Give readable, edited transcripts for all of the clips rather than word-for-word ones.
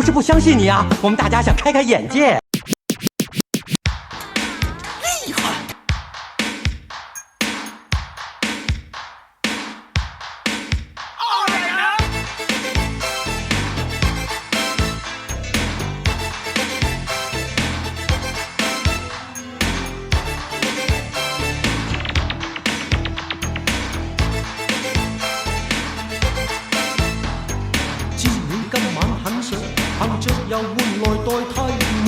是不相信你啊，我们大家想开开眼界。厉害！知你今晚很想，憑着遊玩來代替悶。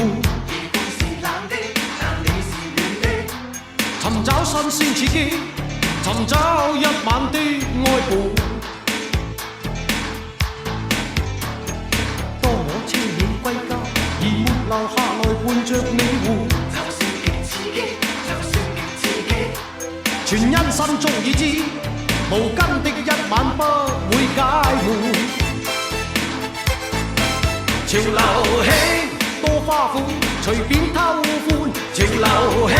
尋找新鮮刺激，尋找一晚的愛伴。當我車你歸家，而沒留下來伴着你玩，就算極刺激，就算極刺激，全因心中已知，無根的一晚不會解悶。潮流興多花款，隨便偷歡。潮流興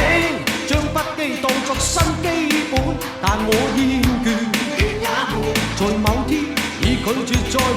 將不羈當作新基本，但我厭倦，倦也悶，在某天已拒絕再換。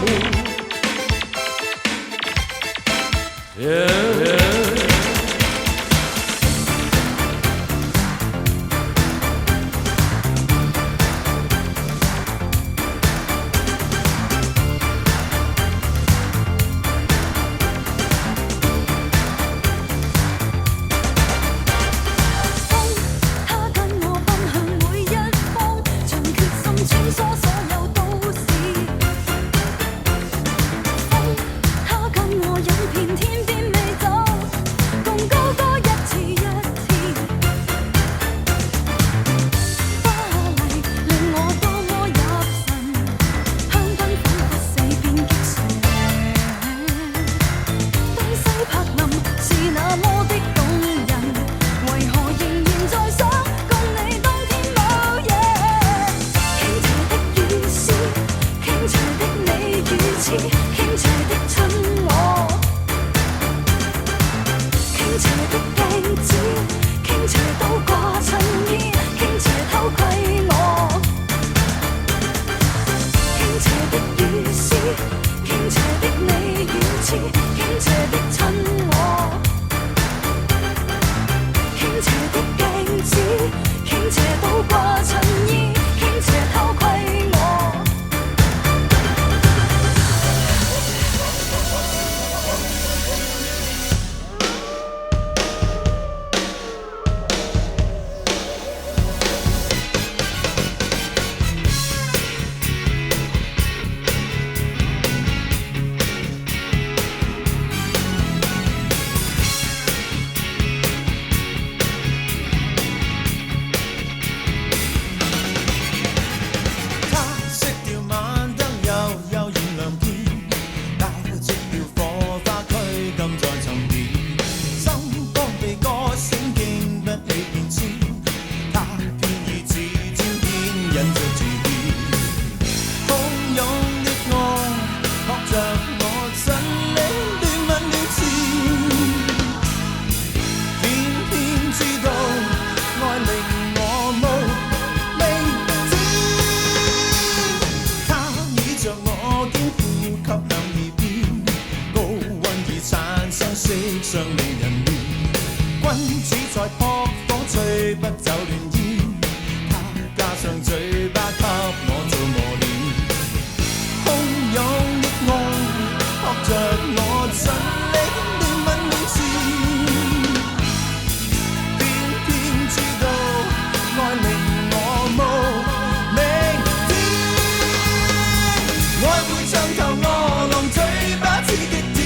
長頭餓狼嘴巴刺激甜，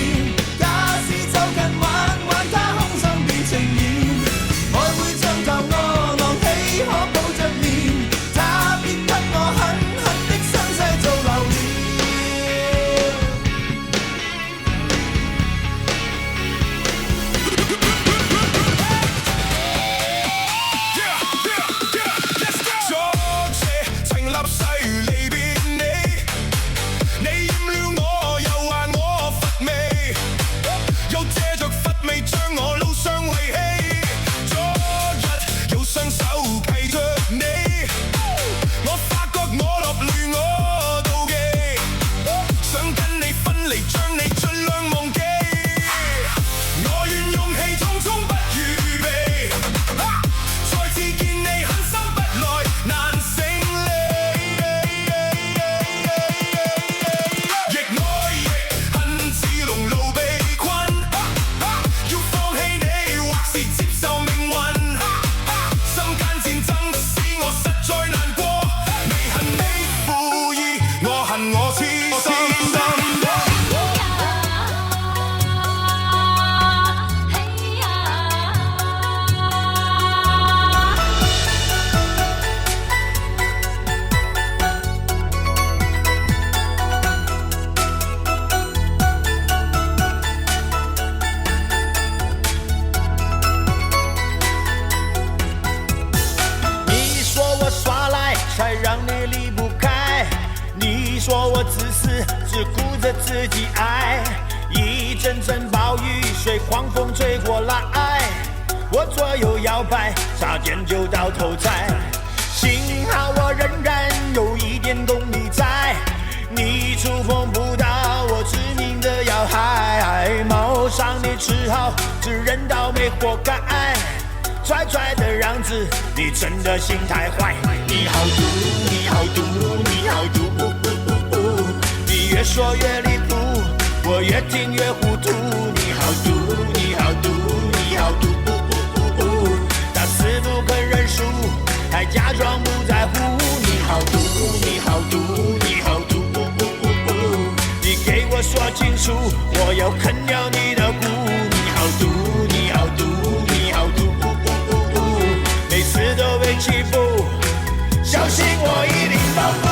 也是就近玩玩。自己爱。一阵阵暴雨随狂风吹过来，我左右摇摆，差点就到头栽。幸好我仍然有一点动力在，你触碰不到我致命的要害。冒上你只好只认倒霉活该，拽拽的样子，你真的心太坏。你好毒，你好毒，你好毒，你越说越离谱，我越听越糊涂。你好毒，你好毒，你好毒，他死不肯认输，还假装不在乎。你好毒，你好毒，你好毒，你给我说清楚，我要啃掉你的骨。你好毒，你好毒，你好毒，每次都被欺负，小心我一定报复。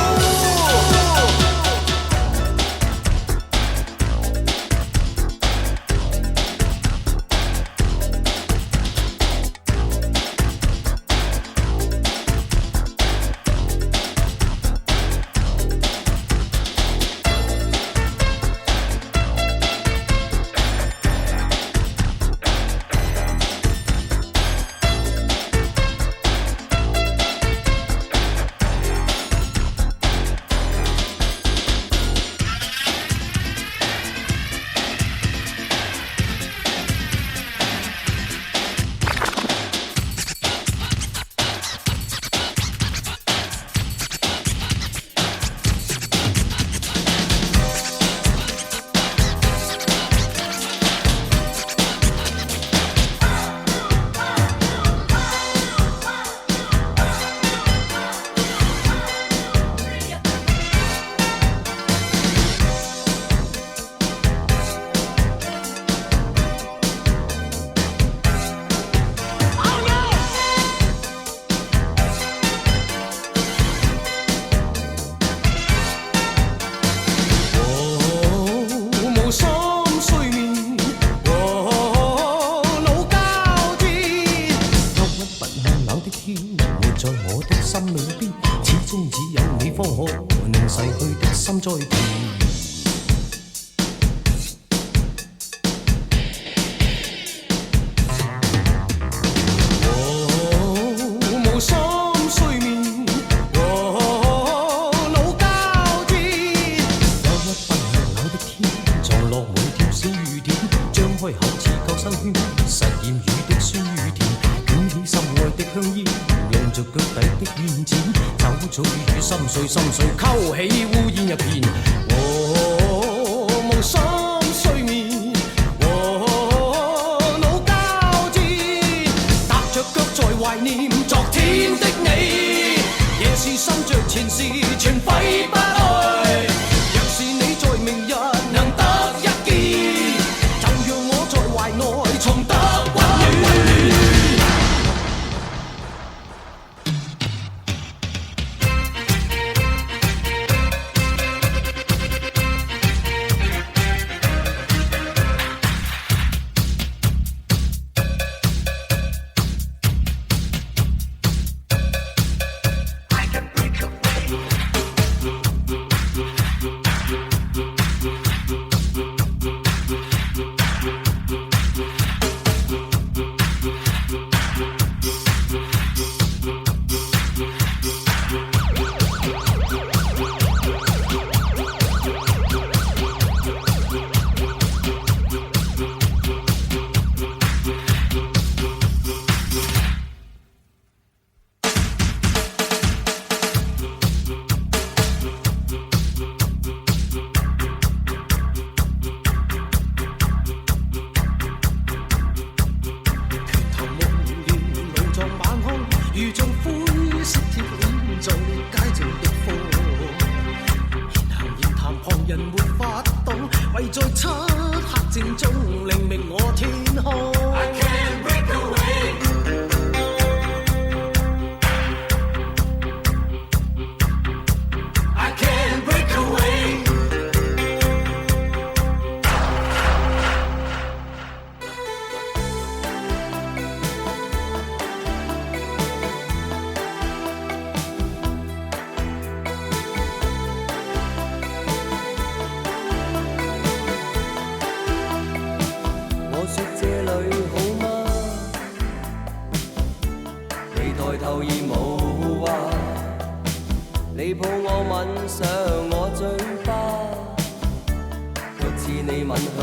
你吻向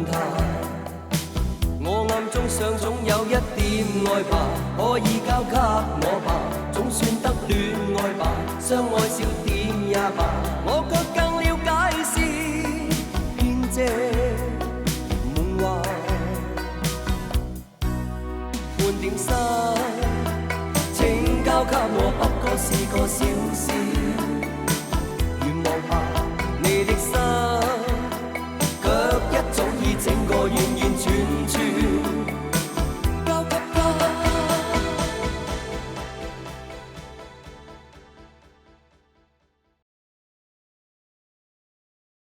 他。我暗中想總有一點愛吧，可以交給我吧，總算得戀愛吧，相愛少點也罷。我卻更了解是編織夢幻，半點心情交給我，不過是個小事。